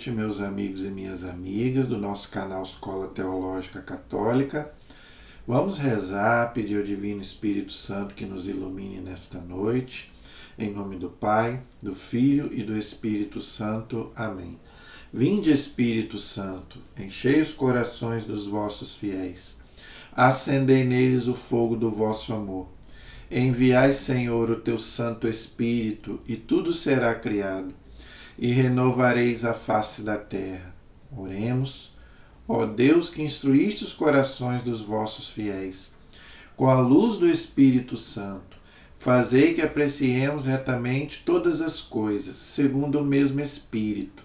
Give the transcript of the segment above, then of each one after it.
noite, meus amigos e minhas amigas do nosso canal Escola Teológica Católica. Vamos rezar, pedir ao Divino Espírito Santo que nos ilumine nesta noite. Em nome do Pai, do Filho e do Espírito Santo. Amém. Vinde, Espírito Santo, enchei os corações dos vossos fiéis. Acendei neles o fogo do vosso amor. Enviai, Senhor, o teu Santo Espírito, e tudo será criado, e renovareis a face da terra. Oremos. Ó Deus, que instruíste os corações dos vossos fiéis, com a luz do Espírito Santo, fazei que apreciemos retamente todas as coisas, segundo o mesmo Espírito,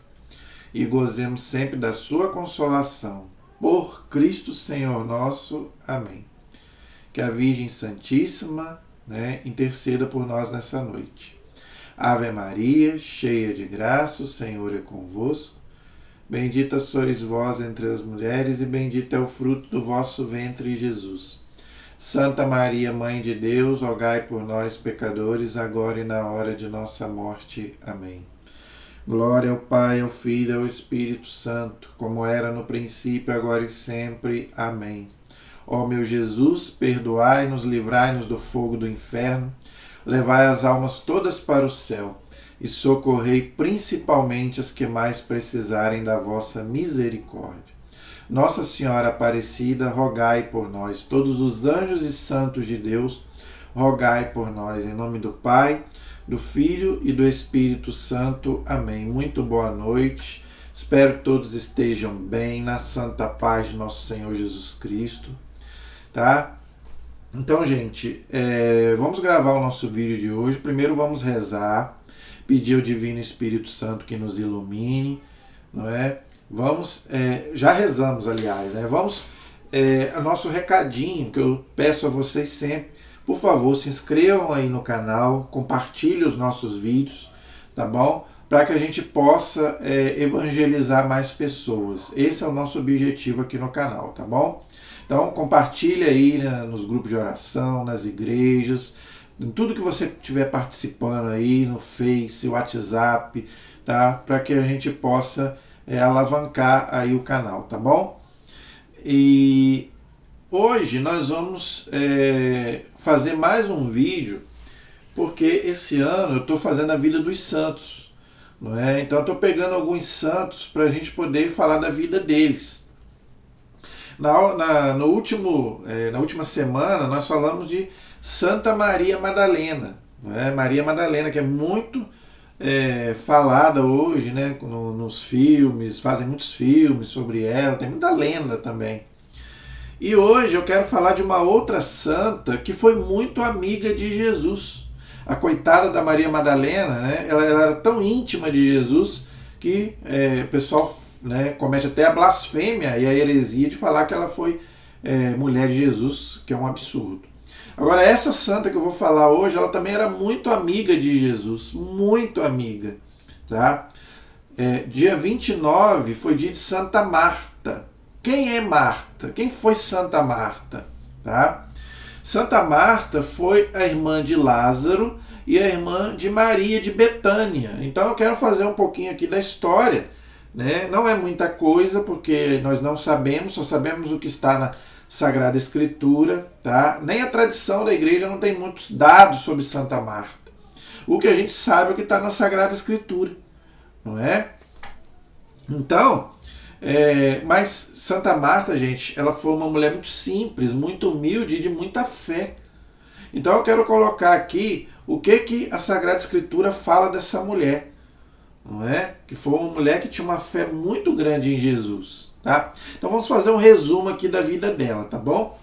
e gozemos sempre da sua consolação. Por Cristo Senhor nosso. Amém. Que a Virgem Santíssima interceda por nós nessa noite. Ave Maria, cheia de graça, o Senhor é convosco. Bendita sois vós entre as mulheres, e bendito é o fruto do vosso ventre, Jesus. Santa Maria, Mãe de Deus, rogai por nós, pecadores, agora e na hora de nossa morte. Amém. Glória ao Pai, ao Filho e ao Espírito Santo, como era no princípio, agora e sempre. Amém. Ó meu Jesus, perdoai-nos, livrai-nos do fogo do inferno, levai as almas todas para o céu e socorrei principalmente as que mais precisarem da vossa misericórdia. Nossa Senhora Aparecida, rogai por nós. Todos os anjos e santos de Deus, rogai por nós. Em nome do Pai, do Filho e do Espírito Santo. Amém. Muito boa noite. Espero que todos estejam bem, na santa paz de nosso Senhor Jesus Cristo. Tá? Então, gente, vamos gravar o nosso vídeo de hoje. Primeiro vamos rezar, pedir ao Divino Espírito Santo que nos ilumine, não é? Vamos, já rezamos, aliás, né? Vamos, o nosso recadinho que eu peço a vocês sempre, por favor, se inscrevam aí no canal, compartilhem os nossos vídeos, tá bom? Para que a gente possa evangelizar mais pessoas. Esse é o nosso objetivo aqui no canal, tá bom? Então, compartilhe aí, né, nos grupos de oração, nas igrejas, em tudo que você estiver participando aí, no Face, WhatsApp, tá? Para que a gente possa alavancar aí o canal, tá bom? E hoje nós vamos fazer mais um vídeo, porque esse ano eu estou fazendo a vida dos santos, não é? Então eu estou pegando alguns santos para a gente poder falar da vida deles. Na última semana nós falamos de Santa Maria Madalena, não é? Maria Madalena, que é muito falada hoje, né? Nos filmes, fazem muitos filmes sobre ela, tem muita lenda também. E hoje eu quero falar de uma outra santa que foi muito amiga de Jesus. A coitada da Maria Madalena, né? Ela era tão íntima de Jesus que o pessoal comete até a blasfêmia e a heresia de falar que ela foi mulher de Jesus, que é um absurdo. Agora, essa santa que eu vou falar hoje, ela também era muito amiga de Jesus, muito amiga. Tá? Dia 29 foi dia de Santa Marta. Quem é Marta? Quem foi Santa Marta? Tá? Santa Marta foi a irmã de Lázaro e a irmã de Maria de Betânia. Então eu quero fazer um pouquinho aqui da história. Não é muita coisa, porque nós não sabemos, só sabemos o que está na Sagrada Escritura, tá? Nem a tradição da igreja não tem muitos dados sobre Santa Marta. O que a gente sabe é o que está na Sagrada Escritura, não é? Então, mas Santa Marta, gente, ela foi uma mulher muito simples, muito humilde e de muita fé. Então eu quero colocar aqui o que a Sagrada Escritura fala dessa mulher. Não é? Que foi uma mulher que tinha uma fé muito grande em Jesus, tá? Então vamos fazer um resumo aqui da vida dela, tá bom?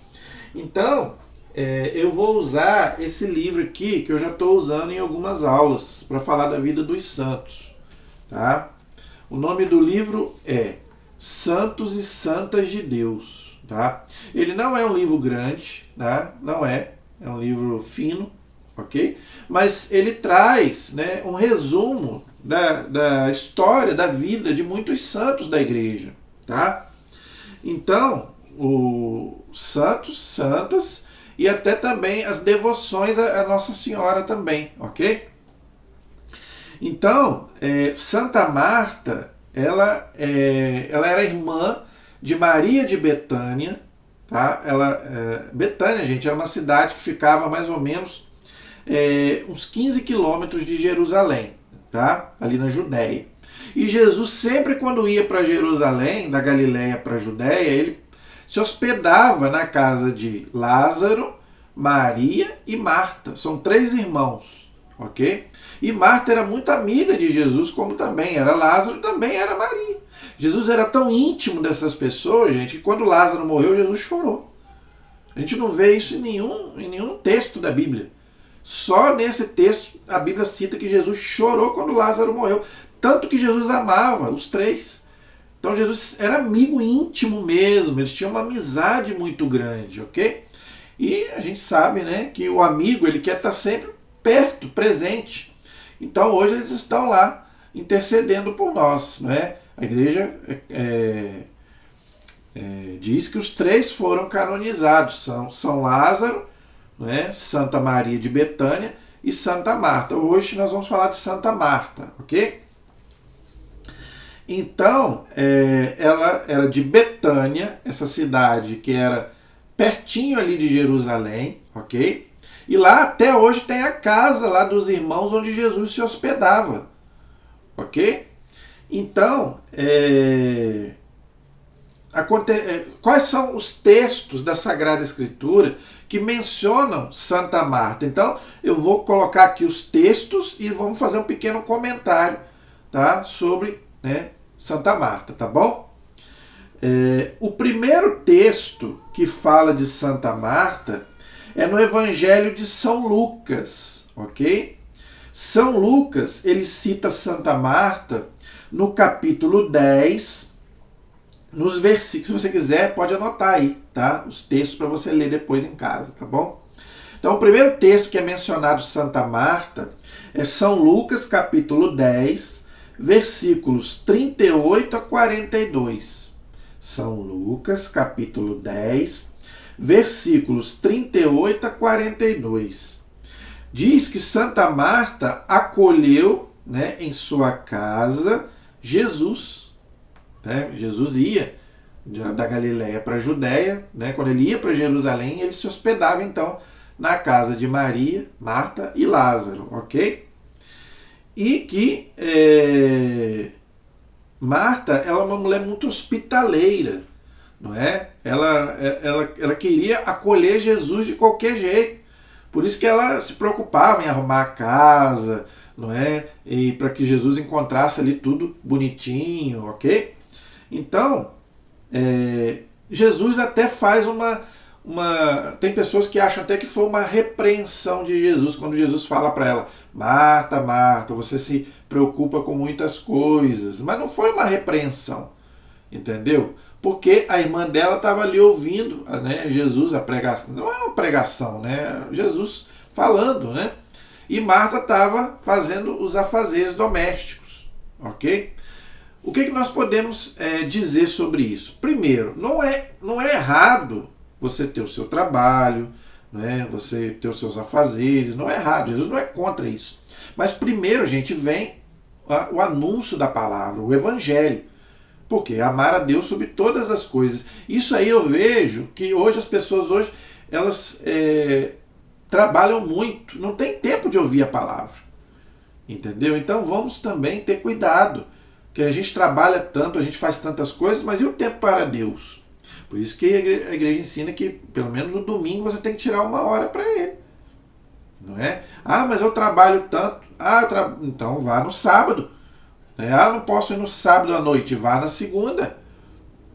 Então, eu vou usar esse livro aqui, que eu já estou usando em algumas aulas, para falar da vida dos santos, tá? O nome do livro é Santos e Santas de Deus, tá? Ele não é um livro grande, tá? Não é um livro fino, ok? Mas ele traz, um resumo da história, da vida de muitos santos da igreja, tá? Então, os santos, santas e até também as devoções a Nossa Senhora também, ok? Então, Santa Marta, ela era irmã de Maria de Betânia, tá? Betânia, gente, era uma cidade que ficava mais ou menos uns 15 quilômetros de Jerusalém, tá? Ali na Judéia. E Jesus sempre quando ia para Jerusalém, da Galiléia para a Judéia, ele se hospedava na casa de Lázaro, Maria e Marta. São 3 irmãos, ok? E Marta era muito amiga de Jesus, como também era Lázaro, também era Maria. Jesus era tão íntimo dessas pessoas, gente, que quando Lázaro morreu, Jesus chorou. A gente não vê isso em nenhum texto da Bíblia. Só nesse texto a Bíblia cita que Jesus chorou quando Lázaro morreu. Tanto que Jesus amava os 3. Então Jesus era amigo íntimo mesmo, eles tinham uma amizade muito grande, ok? E a gente sabe, né, que o amigo ele quer estar sempre perto, presente. Então hoje eles estão lá intercedendo por nós, né? A igreja diz que os 3 foram canonizados, são São Lázaro, né, Santa Maria de Betânia e Santa Marta. Hoje nós vamos falar de Santa Marta, ok? Então, ela era de Betânia, essa cidade que era pertinho ali de Jerusalém, ok? E lá até hoje tem a casa lá dos irmãos onde Jesus se hospedava, ok? Então, quais são os textos da Sagrada Escritura que mencionam Santa Marta? Então, eu vou colocar aqui os textos e vamos fazer um pequeno comentário, tá, sobre, né, Santa Marta, tá bom? O primeiro texto que fala de Santa Marta é no Evangelho de São Lucas, ok? São Lucas, ele cita Santa Marta no capítulo 10, nos versículos, se você quiser, pode anotar aí, tá? Os textos para você ler depois em casa, tá bom? Então, o primeiro texto que é mencionado Santa Marta é São Lucas, capítulo 10, versículos 38 a 42. São Lucas, capítulo 10, versículos 38 a 42. Diz que Santa Marta acolheu, né, em sua casa Jesus. Né? Jesus ia da Galiléia para a Judéia, né? Quando ele ia para Jerusalém, ele se hospedava então na casa de Maria, Marta e Lázaro, ok? E que Marta, ela é uma mulher muito hospitaleira, não é? Ela queria acolher Jesus de qualquer jeito. Por isso que ela se preocupava em arrumar a casa, não é? E para que Jesus encontrasse ali tudo bonitinho, ok? Então, Jesus até faz tem pessoas que acham até que foi uma repreensão de Jesus, quando Jesus fala para ela: Marta, Marta, você se preocupa com muitas coisas. Mas não foi uma repreensão, entendeu? Porque a irmã dela estava ali ouvindo, né, Jesus, a pregação. Não é uma pregação, né? Jesus falando, né? E Marta estava fazendo os afazeres domésticos, ok? O que nós podemos dizer sobre isso? Primeiro, não é errado você ter o seu trabalho, né? Você ter os seus afazeres, não é errado, Jesus não é contra isso. Mas primeiro, gente, vem o anúncio da palavra, o evangelho. Porque amar a Deus sobre todas as coisas. Isso aí eu vejo que hoje as pessoas, elas trabalham muito, não tem tempo de ouvir a palavra. Entendeu? Então vamos também ter cuidado, que a gente trabalha tanto, a gente faz tantas coisas, mas e o tempo para Deus? Por isso que a igreja ensina que, pelo menos no domingo, você tem que tirar 1 hora para Ele. Não é? Ah, mas eu trabalho tanto. Então vá no sábado. Não posso ir no sábado à noite, vá na segunda.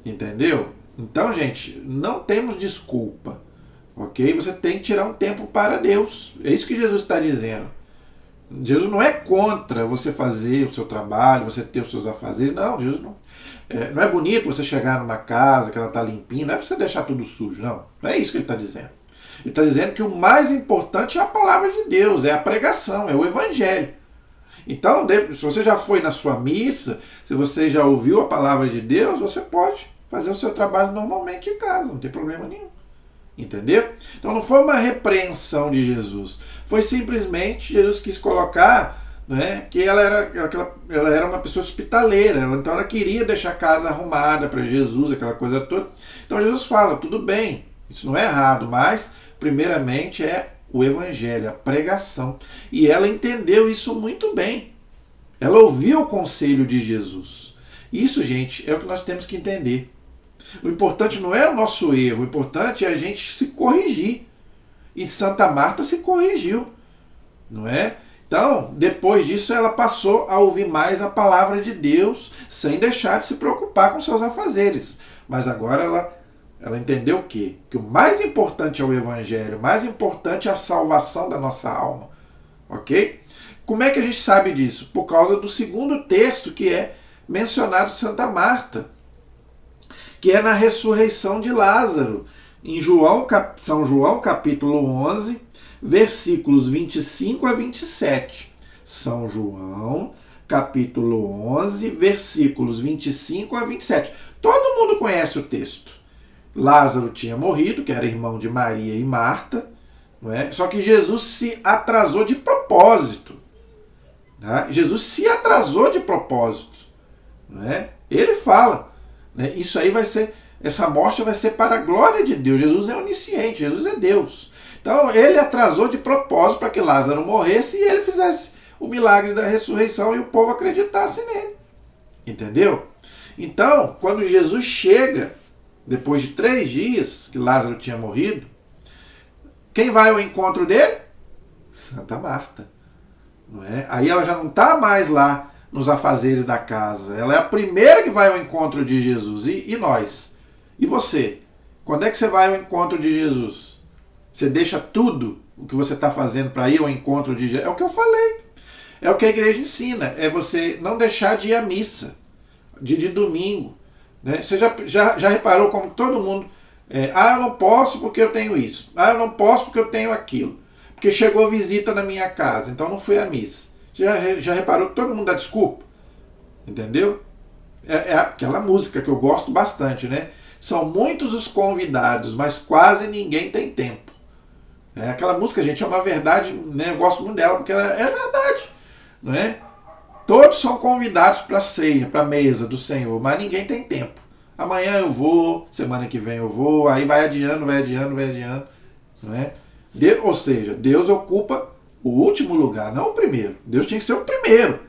Entendeu? Então, gente, não temos desculpa. Ok? Você tem que tirar um tempo para Deus. É isso que Jesus está dizendo. Jesus não é contra você fazer o seu trabalho, você ter os seus afazeres. Não, Jesus não. Não é bonito você chegar numa casa que ela está limpinha, não é para você deixar tudo sujo, não. Não é isso que ele está dizendo. Ele está dizendo que o mais importante é a palavra de Deus, é a pregação, é o evangelho. Então, se você já foi na sua missa, se você já ouviu a palavra de Deus, você pode fazer o seu trabalho normalmente em casa, não tem problema nenhum. Entendeu? Então não foi uma repreensão de Jesus, foi simplesmente Jesus quis colocar, né? Que ela era uma pessoa hospitaleira, então ela queria deixar a casa arrumada para Jesus, aquela coisa toda. Então Jesus fala, tudo bem, isso não é errado, mas primeiramente é o evangelho, a pregação. E ela entendeu isso muito bem. Ela ouviu o conselho de Jesus. Isso, gente, é o que nós temos que entender. O importante não é o nosso erro, o importante é a gente se corrigir. E Santa Marta se corrigiu, não é? Então, depois disso, ela passou a ouvir mais a palavra de Deus, sem deixar de se preocupar com seus afazeres. Mas agora ela entendeu o quê? Que o mais importante é o evangelho, o mais importante é a salvação da nossa alma. Ok? Como é que a gente sabe disso? Por causa do segundo texto que é mencionado Santa Marta, que é na ressurreição de Lázaro, em São João capítulo 11, versículos 25 a 27. São João capítulo 11, versículos 25 a 27. Todo mundo conhece o texto. Lázaro tinha morrido, que era irmão de Maria e Marta, não é? Só que Jesus se atrasou de propósito. Tá? Jesus se atrasou de propósito. Não é? Ele fala, né? Isso aí vai ser, essa morte vai ser para a glória de Deus. Jesus é onisciente, Jesus é Deus. Então ele atrasou de propósito para que Lázaro morresse e ele fizesse o milagre da ressurreição e o povo acreditasse nele. Entendeu? Então, quando Jesus chega, depois de 3 dias que Lázaro tinha morrido, quem vai ao encontro dele? Santa Marta. Não é? Aí ela já não está mais lá nos afazeres da casa. Ela é a primeira que vai ao encontro de Jesus. E nós? E você? Quando é que você vai ao encontro de Jesus? Você deixa tudo o que você está fazendo para ir ao encontro de Jesus? É o que eu falei. É o que a igreja ensina. É você não deixar de ir à missa. De domingo. Né? Você já reparou como todo mundo... eu não posso porque eu tenho isso. Eu não posso porque eu tenho aquilo. Porque chegou visita na minha casa, então não fui à missa. Você já reparou que todo mundo dá desculpa? Entendeu? É aquela música que eu gosto bastante, né? São muitos os convidados, mas quase ninguém tem tempo. Aquela música, gente, é uma verdade, né? Eu gosto muito dela porque ela é verdade. Não é? Todos são convidados para a ceia, para a mesa do Senhor, mas ninguém tem tempo. Amanhã eu vou, semana que vem eu vou, aí vai adiando. Não é? Ou seja, Deus ocupa o último lugar, não o primeiro. Deus tinha que ser o primeiro,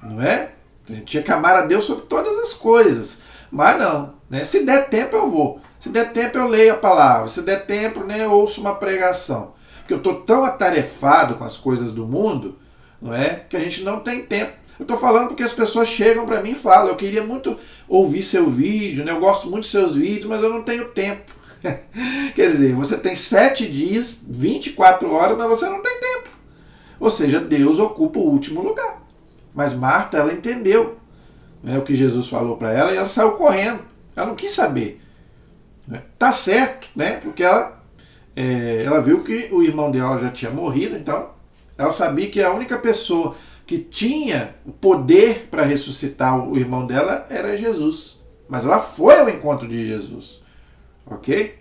não é? A gente tinha que amar a Deus sobre todas as coisas. Mas não, né? Se der tempo eu vou. Se der tempo eu leio a palavra. Se der tempo, né, eu ouço uma pregação. Porque eu estou tão atarefado com as coisas do mundo, não é? Que a gente não tem tempo. Eu estou falando porque as pessoas chegam para mim e falam, eu queria muito ouvir seu vídeo, né? Eu gosto muito dos seus vídeos, mas eu não tenho tempo. Quer dizer, você tem 7 dias, 24 horas, mas você não tem tempo. Ou seja, Deus ocupa o último lugar. Mas Marta, ela entendeu, né, o que Jesus falou para ela e ela saiu correndo. Ela não quis saber. Tá certo, né? Porque ela viu que o irmão dela já tinha morrido, então ela sabia que a única pessoa que tinha o poder para ressuscitar o irmão dela era Jesus. Mas ela foi ao encontro de Jesus. Ok?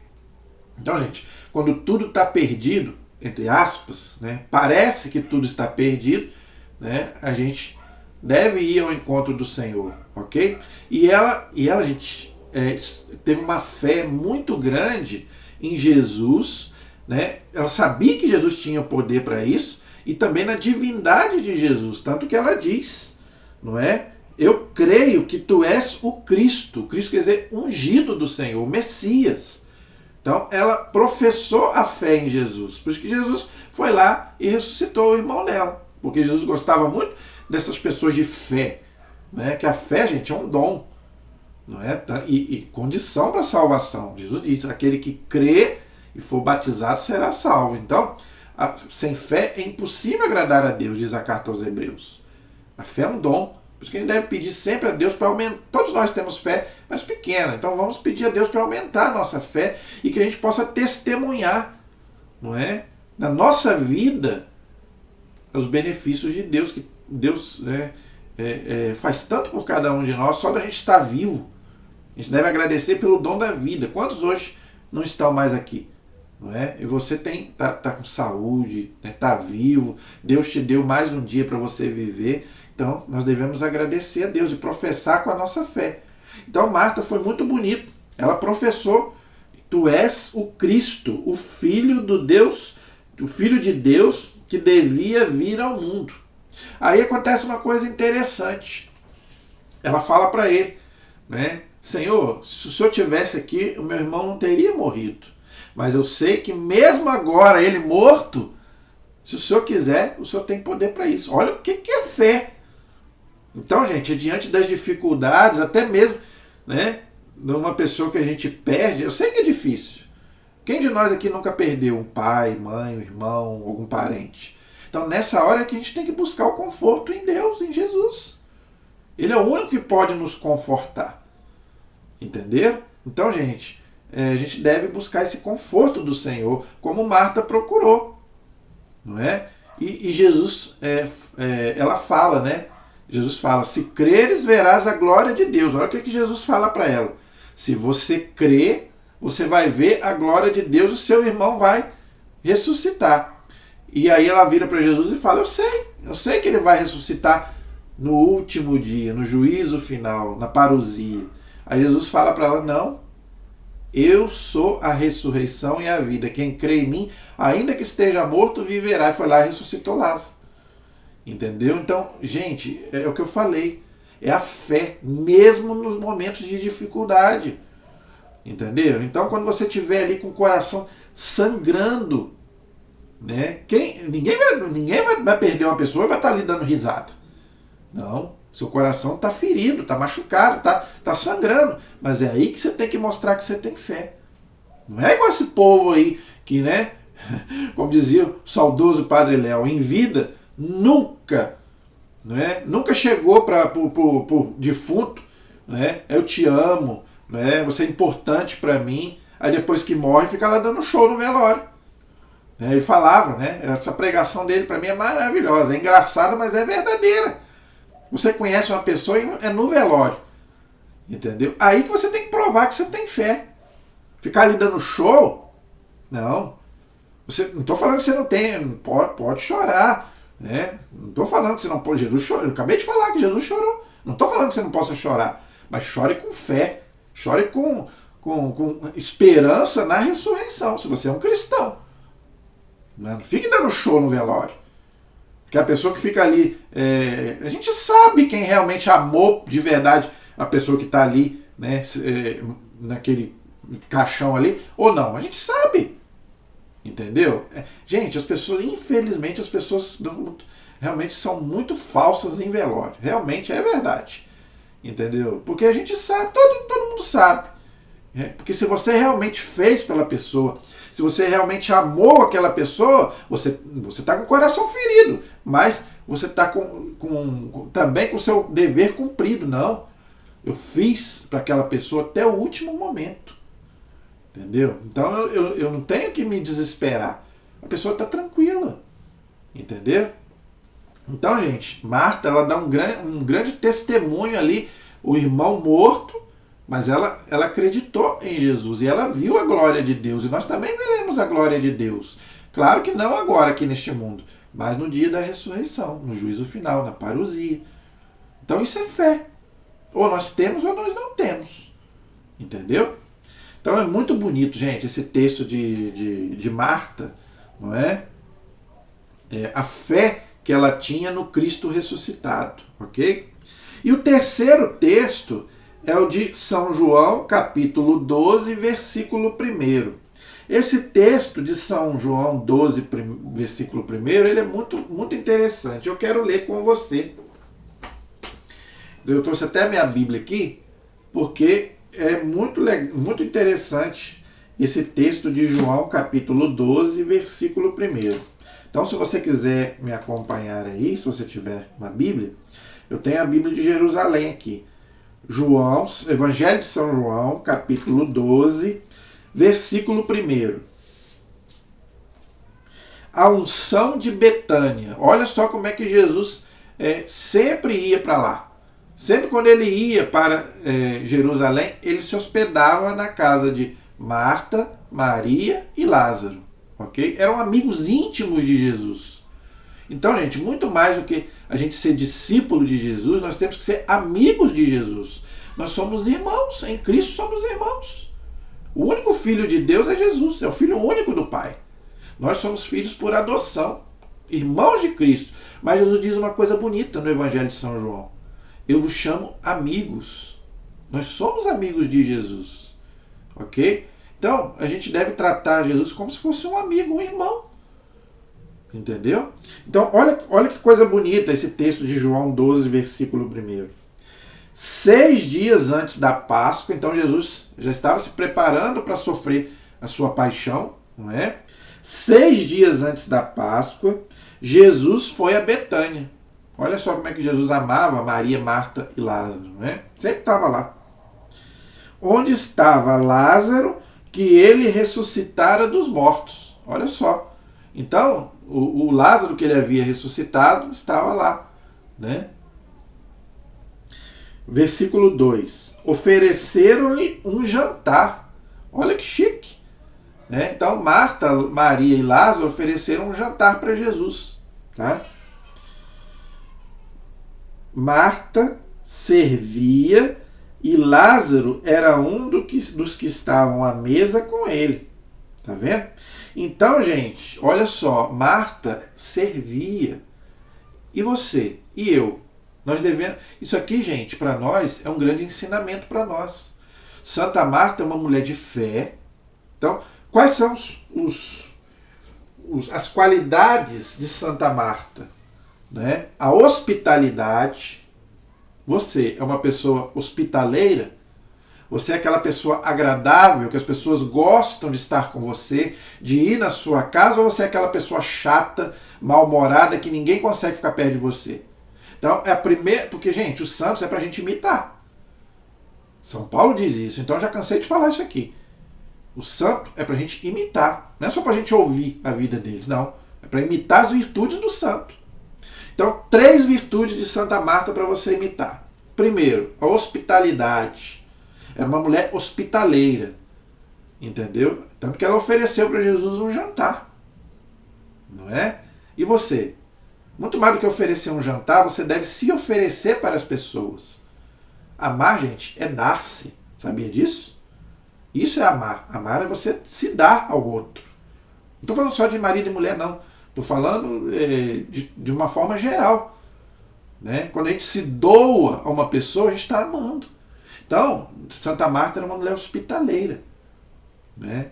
Então, gente, quando tudo está perdido, entre aspas, né, parece que tudo está perdido, né, a gente deve ir ao encontro do Senhor, ok? E ela gente, teve uma fé muito grande em Jesus, né? Ela sabia que Jesus tinha poder para isso e também na divindade de Jesus, tanto que ela diz, não é? Eu creio que tu és o Cristo. Cristo quer dizer ungido do Senhor, o Messias. Então ela professou a fé em Jesus. Por isso que Jesus foi lá e ressuscitou o irmão dela. Porque Jesus gostava muito dessas pessoas de fé. Né? Que a fé, gente, é um dom. Não é? E condição para a salvação. Jesus disse, aquele que crê e for batizado será salvo. Então, sem fé é impossível agradar a Deus, diz a carta aos Hebreus. A fé é um dom. Por isso que a gente deve pedir sempre a Deus para aumentar. Todos nós temos fé, mas pequena. Então vamos pedir a Deus para aumentar a nossa fé e que a gente possa testemunhar, não é? Na nossa vida, os benefícios de Deus, que Deus, né, faz tanto por cada um de nós, só da gente estar vivo. A gente deve agradecer pelo dom da vida. Quantos hoje não estão mais aqui? não é? E você tá com saúde, né? Tá vivo, Deus te deu mais um dia para você viver, então nós devemos agradecer a Deus e professar com a nossa fé. Então Marta foi muito bonito, ela professou: tu és o Cristo, o Filho do Deus, o Filho de Deus que devia vir ao mundo. Aí acontece uma coisa interessante, ela fala para ele, né? Senhor, se o Senhor tivesse aqui, o meu irmão não teria morrido. Mas eu sei que mesmo agora, ele morto, se o Senhor quiser, o Senhor tem poder para isso. Olha o que é fé. Então, gente, diante das dificuldades, até mesmo, né, de uma pessoa que a gente perde, eu sei que é difícil. Quem de nós aqui nunca perdeu um pai, mãe, um irmão, algum parente? Então, nessa hora é que a gente tem que buscar o conforto em Deus, em Jesus. Ele é o único que pode nos confortar. Entendeu? Então, gente, a gente deve buscar esse conforto do Senhor, como Marta procurou, não é? E Jesus, ela fala, né? Jesus fala: se creres, verás a glória de Deus. Olha o que Jesus fala para ela: se você crê, você vai ver a glória de Deus, o seu irmão vai ressuscitar. E aí ela vira para Jesus e fala: eu sei que ele vai ressuscitar no último dia, no juízo final, na parousia. Aí Jesus fala para ela: não, eu sou a ressurreição e a vida. Quem crê em mim, ainda que esteja morto, viverá. E foi lá e ressuscitou Lázaro. Entendeu? Então, gente, é o que eu falei. É a fé, mesmo nos momentos de dificuldade. Entendeu? Então, quando você estiver ali com o coração sangrando, né? Ninguém vai perder uma pessoa e vai estar ali dando risada. Não. Seu coração está ferido, está machucado, está sangrando. Mas é aí que você tem que mostrar que você tem fé. Não é igual esse povo aí que, né? Como dizia o saudoso Padre Léo, em vida nunca, né? Nunca chegou para o defunto, né? Eu te amo, né? Você é importante para mim. Aí depois que morre, fica lá dando show no velório. Ele falava, né? Essa pregação dele para mim é maravilhosa, é engraçada, mas é verdadeira. Você conhece uma pessoa e é no velório. Entendeu? Aí que você tem que provar que você tem fé. Ficar ali dando show? Não. Não estou falando que você não tem. Pode chorar. Né? Não estou falando que você não pode. Jesus chorou. Eu acabei de falar que Jesus chorou. Não estou falando que você não possa chorar. Mas chore com fé. Chore com esperança na ressurreição. Se você é um cristão. Não fique dando show no velório. Que a pessoa que fica ali, a gente sabe quem realmente amou de verdade a pessoa que está ali, né, naquele caixão ali, ou não. A gente sabe. Entendeu? Gente, as pessoas, infelizmente, as pessoas realmente são muito falsas em velório. Realmente é verdade. Entendeu? Porque a gente sabe, todo mundo sabe. Porque se você realmente fez pela pessoa, se você realmente amou aquela pessoa, você está com o coração ferido, mas você está também com o seu dever cumprido. Não, eu fiz para aquela pessoa até o último momento. Entendeu? Então eu não tenho que me desesperar. A pessoa está tranquila. Entendeu? Então, gente, Marta, ela dá um grande testemunho ali, o irmão morto, mas ela acreditou em Jesus e ela viu a glória de Deus. E nós também veremos a glória de Deus. Claro que não agora aqui neste mundo, mas no dia da ressurreição, no juízo final, na parousia. Então isso é fé. Ou nós temos ou nós não temos. Entendeu? Então é muito bonito, gente, esse texto de Marta, não é? A fé que ela tinha no Cristo ressuscitado, ok? E o terceiro texto é o de São João, capítulo 12, versículo 1. Esse texto de São João 12, versículo 1, ele é muito, muito interessante. Eu quero ler com você. Eu trouxe até a minha Bíblia aqui, porque é muito interessante esse texto de João, capítulo 12, versículo 1. Então, se você quiser me acompanhar aí, se você tiver uma Bíblia, eu tenho a Bíblia de Jerusalém aqui. Evangelho de São João, capítulo 12, versículo 1. A unção de Betânia. Olha só como é que Jesus sempre ia para lá. Sempre quando ele ia para Jerusalém, ele se hospedava na casa de Marta, Maria e Lázaro, ok? Eram amigos íntimos de Jesus. Então, gente, muito mais do que a gente ser discípulo de Jesus, nós temos que ser amigos de Jesus. Nós somos irmãos, em Cristo somos irmãos. O único filho de Deus é Jesus, é o filho único do Pai. Nós somos filhos por adoção, irmãos de Cristo. Mas Jesus diz uma coisa bonita no Evangelho de São João. Eu vos chamo amigos. Nós somos amigos de Jesus, ok? Então, a gente deve tratar Jesus como se fosse um amigo, um irmão. Entendeu? Então, olha que coisa bonita esse texto de João 12, versículo 1. 6 dias antes da Páscoa, então Jesus já estava se preparando para sofrer a sua paixão, não é? 6 dias antes da Páscoa, Jesus foi a Betânia. Olha só como é que Jesus amava Maria, Marta e Lázaro, não é? Sempre estava lá. Onde estava Lázaro, que ele ressuscitara dos mortos. Olha só. Então, o Lázaro que ele havia ressuscitado estava lá, né? Versículo 2. Ofereceram-lhe um jantar. Olha que chique. Né? Então, Marta, Maria e Lázaro ofereceram um jantar para Jesus. Tá? Marta servia e Lázaro era um dos que estavam à mesa com ele. Tá vendo? Então, gente, olha só. Marta servia. E você? E eu? Nós devemos. Isso aqui, gente, para nós é um grande ensinamento para nós. Santa Marta é uma mulher de fé. Então, quais são as qualidades de Santa Marta? Né? A hospitalidade. Você é uma pessoa hospitaleira? Você é aquela pessoa agradável, que as pessoas gostam de estar com você, de ir na sua casa, ou você é aquela pessoa chata, mal-humorada, que ninguém consegue ficar perto de você? Então, é a primeira. Porque, gente, os santos é pra gente imitar. São Paulo diz isso, então eu já cansei de falar isso aqui. O santo é pra gente imitar. Não é só pra gente ouvir a vida deles, não. É pra imitar as virtudes do santo. Então, 3 virtudes de Santa Marta para você imitar. Primeiro, a hospitalidade. Era uma mulher hospitaleira. Entendeu? Tanto que ela ofereceu para Jesus um jantar. Não é? E você? Muito mais do que oferecer um jantar, você deve se oferecer para as pessoas. Amar, gente, é dar-se. Sabia disso? Isso é amar. Amar é você se dar ao outro. Não estou falando só de marido e mulher, não. Estou falando de uma forma geral. Né? Quando a gente se doa a uma pessoa, a gente está amando. Então, Santa Marta era uma mulher hospitaleira. Né?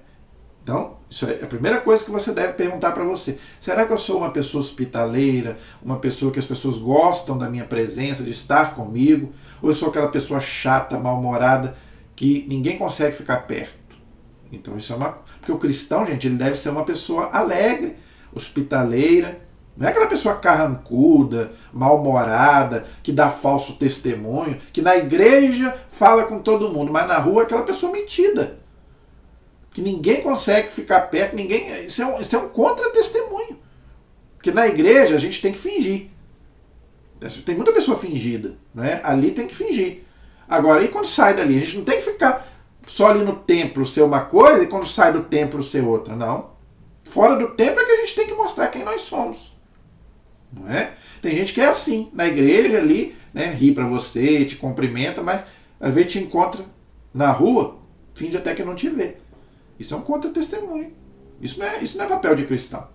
Então, isso é a primeira coisa que você deve perguntar para você. Será que eu sou uma pessoa hospitaleira? Uma pessoa que as pessoas gostam da minha presença, de estar comigo? Ou eu sou aquela pessoa chata, mal-humorada, que ninguém consegue ficar perto? Então, isso é uma... Porque o cristão, gente, ele deve ser uma pessoa alegre, hospitaleira. Não é aquela pessoa carrancuda, mal-humorada, que dá falso testemunho, que na igreja fala com todo mundo, mas na rua é aquela pessoa metida. Que ninguém consegue ficar perto, ninguém. Isso é um contra-testemunho. Porque na igreja a gente tem que fingir. Tem muita pessoa fingida. Né? Ali tem que fingir. Agora, e quando sai dali? A gente não tem que ficar só ali no templo ser uma coisa e quando sai do templo ser outra. Não. Fora do templo é que a gente tem que mostrar quem nós somos. Não é? Tem gente que é assim, na igreja ali, né, ri pra você, te cumprimenta, mas às vezes te encontra na rua, finge até que não te vê. Isso é um contra-testemunho. Isso não é papel de cristão.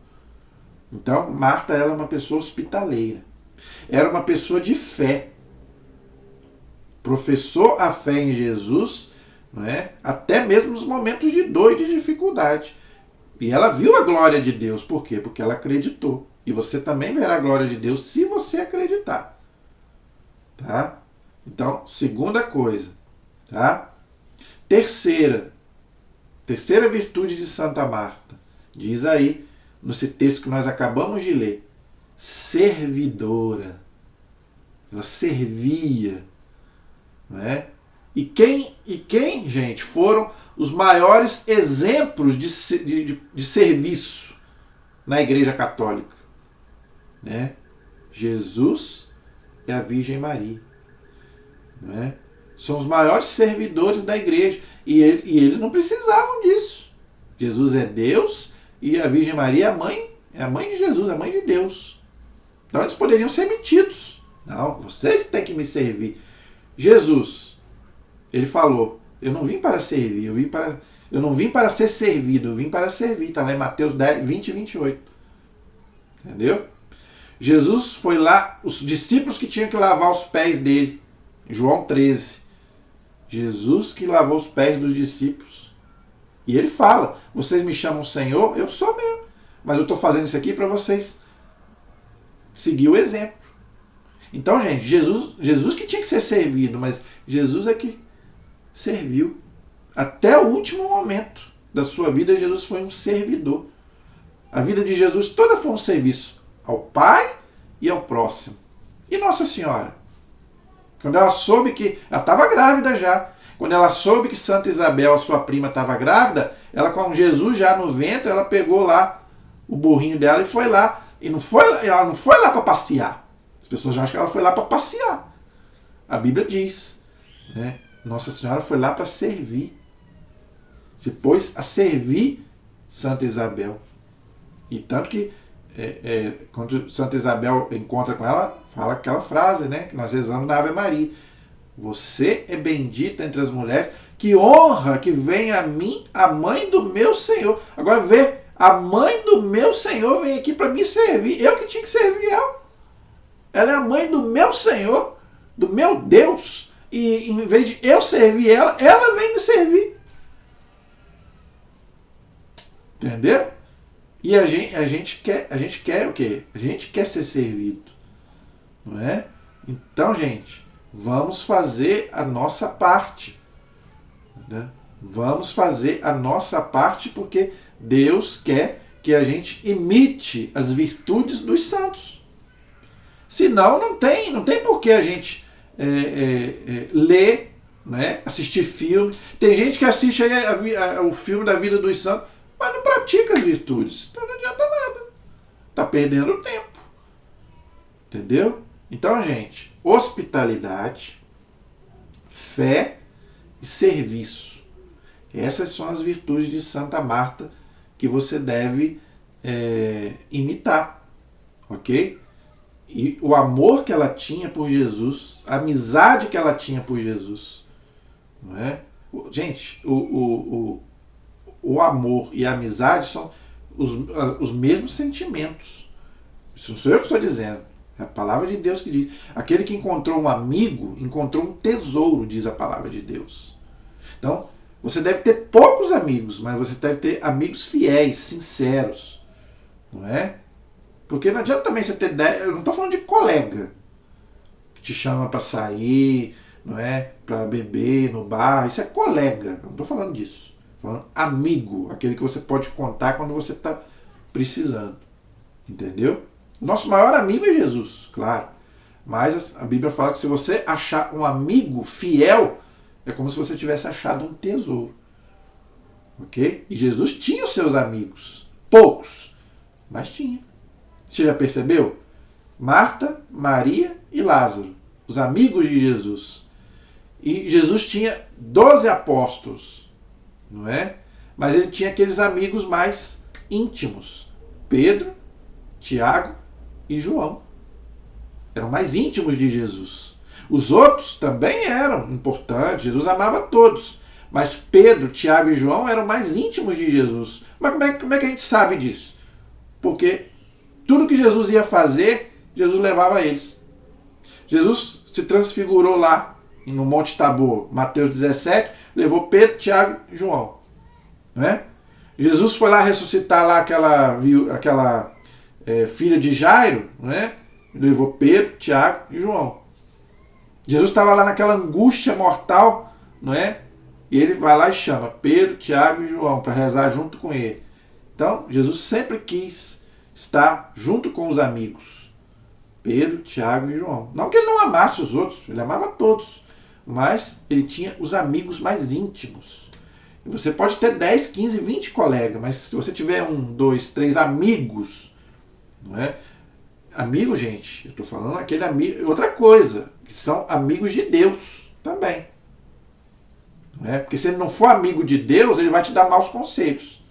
Então, Marta ela é uma pessoa hospitaleira. Era uma pessoa de fé. Professou a fé em Jesus, não é? Até mesmo nos momentos de dor e de dificuldade. E ela viu a glória de Deus. Por quê? Porque ela acreditou. E você também verá a glória de Deus se você acreditar. Tá? Então, segunda coisa. Tá? Terceira virtude de Santa Marta. Diz aí, nesse texto que nós acabamos de ler. Servidora. Ela servia. Né? E quem, gente, foram os maiores exemplos de serviço na Igreja Católica? Né? Jesus e a Virgem Maria. Né? São os maiores servidores da igreja. E eles não precisavam disso. Jesus é Deus e a Virgem Maria é a mãe de Jesus, a mãe de Deus. Então eles poderiam ser metidos. Não, vocês que têm que me servir. Jesus, ele falou, eu não vim para servir, eu não vim para ser servido, eu vim para servir. Está lá em Mateus 10, 20 e 28. Entendeu? Jesus foi lá, os discípulos que tinham que lavar os pés dele. João 13. Jesus que lavou os pés dos discípulos. E ele fala, vocês me chamam Senhor, eu sou mesmo. Mas eu estou fazendo isso aqui para vocês seguir o exemplo. Então, gente, Jesus que tinha que ser servido, mas Jesus é que serviu. Até o último momento da sua vida, Jesus foi um servidor. A vida de Jesus toda foi um serviço ao Pai e ao próximo. E Nossa Senhora? Quando ela soube que... Ela estava grávida já. Quando ela soube que Santa Isabel, a sua prima, estava grávida, ela com Jesus já no ventre, ela pegou lá o burrinho dela e foi lá. Ela não foi lá para passear. As pessoas já acham que ela foi lá para passear. A Bíblia diz, né? Nossa Senhora foi lá para servir. Se pôs a servir Santa Isabel. E tanto que quando Santa Isabel encontra com ela, fala aquela frase, né, que nós rezamos na Ave Maria. Você é bendita entre as mulheres, que honra que vem a mim a mãe do meu Senhor. Agora vê, a mãe do meu Senhor vem aqui para me servir. Eu que tinha que servir ela. Ela é a mãe do meu Senhor, do meu Deus. E em vez de eu servir ela, ela vem me servir. Entendeu? E a gente quer o quê? A gente quer ser servido. Não é? Então, gente, vamos fazer a nossa parte. Né? Vamos fazer a nossa parte porque Deus quer que a gente imite as virtudes dos santos. Senão não tem por que a gente ler, né? Assistir filme. Tem gente que assiste o filme da vida dos santos, mas não pratica as virtudes. Então não adianta nada. Está perdendo tempo. Entendeu? Então, gente, hospitalidade, fé e serviço. Essas são as virtudes de Santa Marta que você deve imitar. Ok? E o amor que ela tinha por Jesus, a amizade que ela tinha por Jesus. Não é? Gente, o amor e a amizade são os mesmos sentimentos. Isso não sou eu que estou dizendo. É a palavra de Deus que diz. Aquele que encontrou um amigo, encontrou um tesouro, diz a palavra de Deus. Então, você deve ter poucos amigos, mas você deve ter amigos fiéis, sinceros. Não é? Porque não adianta também você ter... Eu não estou falando de colega que te chama para sair, não é? Para beber no bar. Isso é colega. Eu não estou falando disso. Estou falando amigo. Aquele que você pode contar quando você está precisando. Entendeu? O nosso maior amigo é Jesus, claro. Mas a Bíblia fala que se você achar um amigo fiel, é como se você tivesse achado um tesouro. Ok? E Jesus tinha os seus amigos. Poucos. Mas tinha. Você já percebeu? Marta, Maria e Lázaro. Os amigos de Jesus. E Jesus tinha 12 apóstolos. Não é? Mas ele tinha aqueles amigos mais íntimos. Pedro, Tiago e João. Eram mais íntimos de Jesus. Os outros também eram importantes. Jesus amava todos. Mas Pedro, Tiago e João eram mais íntimos de Jesus. Mas como é que a gente sabe disso? Porque tudo que Jesus ia fazer, Jesus levava eles. Jesus se transfigurou lá no Monte Tabor, Mateus 17, levou Pedro, Tiago e João. Não é? Jesus foi lá ressuscitar lá aquela filha de Jairo, não é? Levou Pedro, Tiago e João. Jesus estava lá naquela angústia mortal, não é? E ele vai lá e chama Pedro, Tiago e João para rezar junto com ele. Então, Jesus sempre quis estar junto com os amigos. Pedro, Tiago e João. Não que ele não amasse os outros, ele amava todos. Mas ele tinha os amigos mais íntimos. E você pode ter 10, 15, 20 colegas, mas se você tiver 1, 2, 3 amigos, não é? Amigo, gente, eu estou falando aquele amigo. Outra coisa, que são amigos de Deus também. Não é? Porque se ele não for amigo de Deus, ele vai te dar maus conselhos.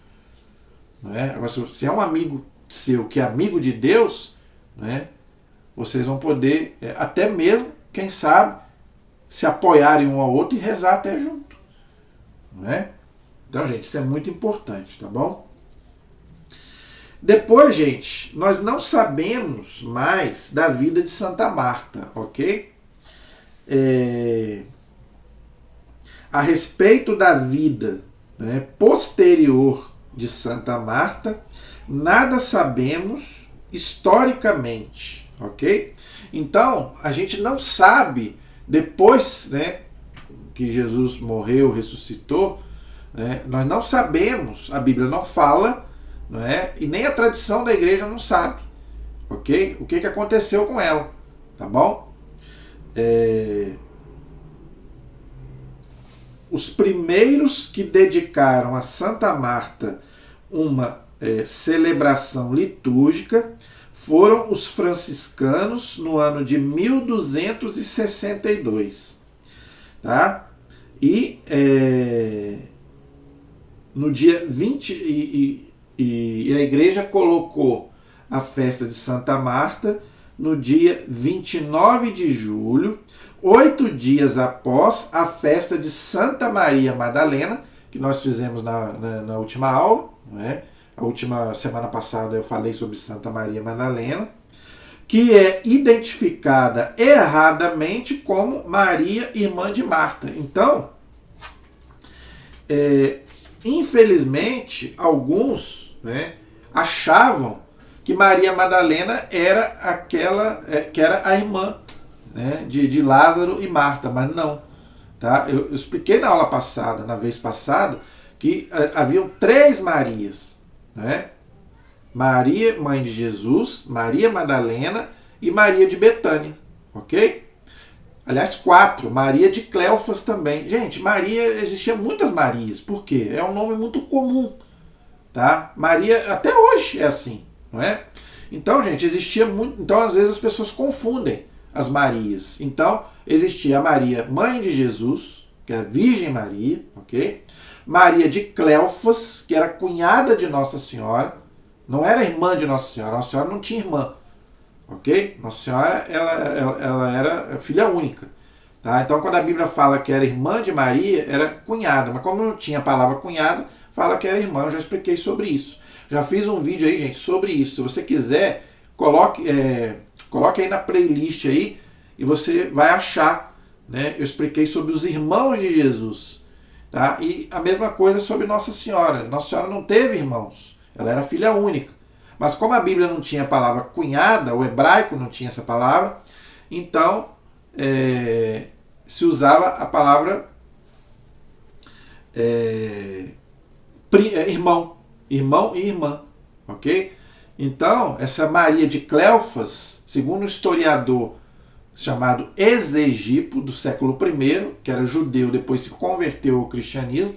Não é? Agora, se é um amigo seu que é amigo de Deus, não é? Vocês vão poder, até mesmo, quem sabe, se apoiarem um ao outro e rezar até junto. Não é? Então, gente, isso é muito importante, tá bom? Depois, gente, nós não sabemos mais da vida de Santa Marta, ok? A respeito da vida, né, posterior de Santa Marta, nada sabemos historicamente, ok? Então, a gente não sabe, depois, né, que Jesus morreu, ressuscitou, né, nós não sabemos, a Bíblia não fala, não é? E nem a tradição da igreja não sabe, ok? O que aconteceu com ela, tá bom? Os primeiros que dedicaram a Santa Marta uma celebração litúrgica foram os franciscanos no ano de 1262. Tá? E no dia 20, e a igreja colocou a festa de Santa Marta no dia 29 de julho, 8 dias após a festa de Santa Maria Madalena, que nós fizemos na última aula, não é? A última semana passada eu falei sobre Santa Maria Madalena, que é identificada erradamente como Maria, irmã de Marta. Então, infelizmente, alguns, né, achavam que Maria Madalena era aquela que era a irmã, né, de Lázaro e Marta, mas não. Tá? Eu expliquei na aula passada, na vez passada, que haviam 3 Marias, né? Maria, mãe de Jesus, Maria Madalena e Maria de Betânia, ok? Aliás, 4, Maria de Cleofas também. Gente, Maria, existiam muitas Marias, por quê? É um nome muito comum, tá? Maria, até hoje é assim, não é? Então, gente, existia muito, então às vezes as pessoas confundem as Marias. Então, existia a Maria, mãe de Jesus, que é a Virgem Maria, ok? Maria de Cleofas, que era cunhada de Nossa Senhora, não era irmã de Nossa Senhora não tinha irmã, ok? Nossa Senhora, ela era filha única, tá? Então, quando a Bíblia fala que era irmã de Maria, era cunhada, mas como não tinha a palavra cunhada, fala que era irmã, eu já expliquei sobre isso. Já fiz um vídeo aí, gente, sobre isso. Se você quiser, coloque aí na playlist aí e você vai achar, né? Eu expliquei sobre os irmãos de Jesus, tá? E a mesma coisa sobre Nossa Senhora. Nossa Senhora não teve irmãos, ela era filha única. Mas como a Bíblia não tinha a palavra cunhada, o hebraico não tinha essa palavra, então se usava a palavra irmão e irmã, ok? Então, essa Maria de Cleofas, segundo um historiador chamado Exegipo, do século I, que era judeu, depois se converteu ao cristianismo,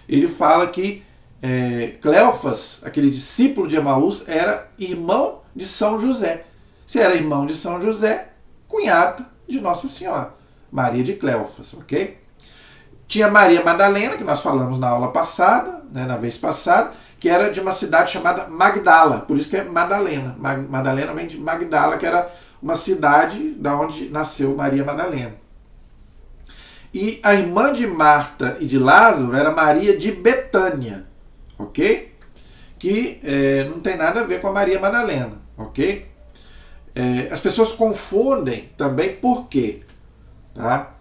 ele fala que Cleofas, aquele discípulo de Emaús, era irmão de São José. Se era irmão de São José, cunhado de Nossa Senhora, Maria de Cleofas, ok? Tinha Maria Madalena, que nós falamos na aula passada, né, na vez passada, que era de uma cidade chamada Magdala, por isso que é Madalena. Madalena vem de Magdala, que era uma cidade da onde nasceu Maria Madalena. E a irmã de Marta e de Lázaro era Maria de Betânia, ok? Que não tem nada a ver com a Maria Madalena, ok? As pessoas confundem também por quê, tá?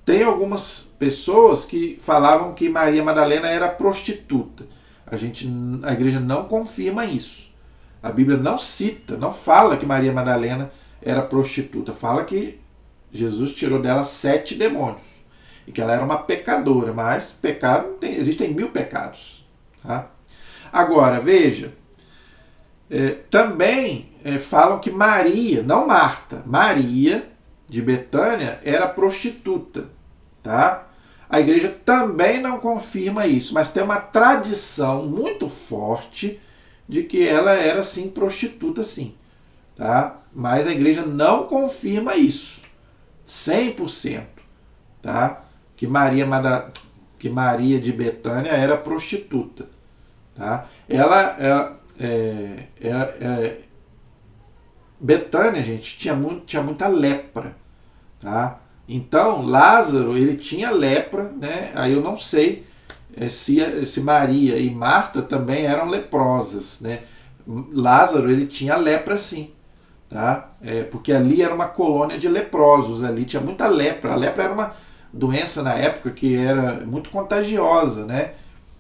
Tem algumas pessoas que falavam que Maria Madalena era prostituta. A igreja não confirma isso. A Bíblia não cita, não fala que Maria Madalena era prostituta. Fala que Jesus tirou dela 7 demônios e que ela era uma pecadora. Mas pecado existem 1000 pecados. Tá? Agora, veja, também falam que Maria, não Marta, Maria de Betânia era prostituta, tá? A igreja também não confirma isso, mas tem uma tradição muito forte de que ela era sim prostituta, sim, tá? Mas a igreja não confirma isso 100%, tá? Que Maria de Betânia era prostituta, Tá? Betânia, gente, tinha muita lepra. Tá? Então, Lázaro, ele tinha lepra, né? Aí eu não sei se Maria e Marta também eram leprosas, né? Lázaro, ele tinha lepra sim, tá? Porque ali era uma colônia de leprosos, ali tinha muita lepra. A lepra era uma doença na época que era muito contagiosa, né?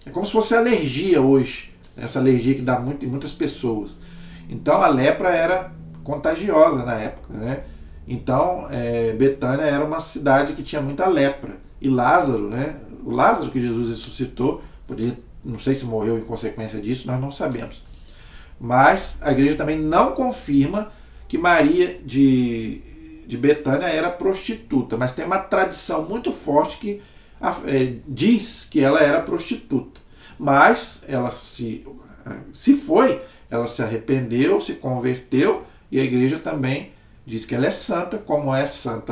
É como se fosse alergia hoje, essa alergia que dá muito em muitas pessoas. Então a lepra era contagiosa na época, né? Então Betânia era uma cidade que tinha muita lepra. E Lázaro, né? O Lázaro que Jesus ressuscitou, não sei se morreu em consequência disso, nós não sabemos. Mas a igreja também não confirma que Maria de Betânia era prostituta, mas tem uma tradição muito forte que diz que ela era prostituta. Mas ela se foi, ela se arrependeu, se converteu, e a igreja também diz que ela é santa, como é São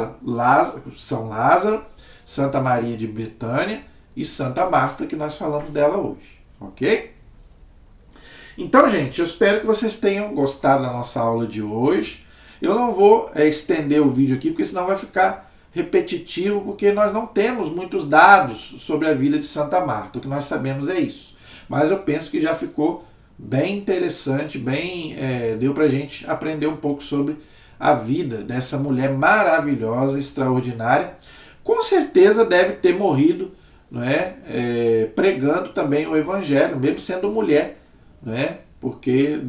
Lázaro, Santa Maria de Betânia e Santa Marta, que nós falamos dela hoje, ok? Então, gente, eu espero que vocês tenham gostado da nossa aula de hoje. Eu não vou estender o vídeo aqui, porque senão vai ficar repetitivo, porque nós não temos muitos dados sobre a vida de Santa Marta. O que nós sabemos é isso. Mas eu penso que já ficou bem interessante, deu para a gente aprender um pouco sobre a vida dessa mulher maravilhosa, extraordinária. Com certeza deve ter morrido, não é? Pregando também o evangelho, mesmo sendo mulher, não é? Porque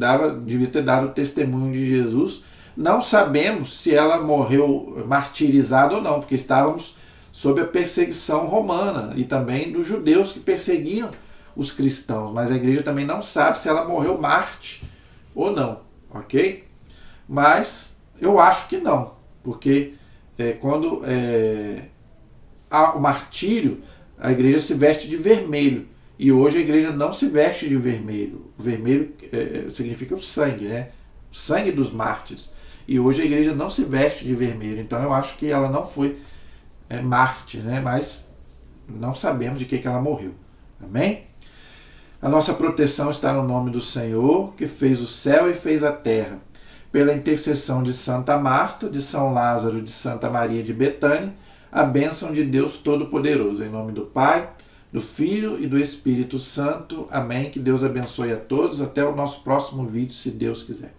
devia ter dado o testemunho de Jesus. Não sabemos se ela morreu martirizada ou não, porque estávamos sob a perseguição romana e também dos judeus que perseguiam os cristãos, mas a igreja também não sabe se ela morreu mártir ou não, ok? Mas eu acho que não, porque quando há o martírio, a igreja se veste de vermelho, e hoje a igreja não se veste de vermelho. O vermelho significa o sangue, né? O sangue dos mártires. E hoje a igreja não se veste de vermelho, então eu acho que ela não foi mártir, né? Mas não sabemos de que ela morreu. Amém? A nossa proteção está no nome do Senhor, que fez o céu e fez a terra. Pela intercessão de Santa Marta, de São Lázaro, de Santa Maria de Betânia, a bênção de Deus Todo-Poderoso. Em nome do Pai, do Filho e do Espírito Santo. Amém. Que Deus abençoe a todos. Até o nosso próximo vídeo, se Deus quiser.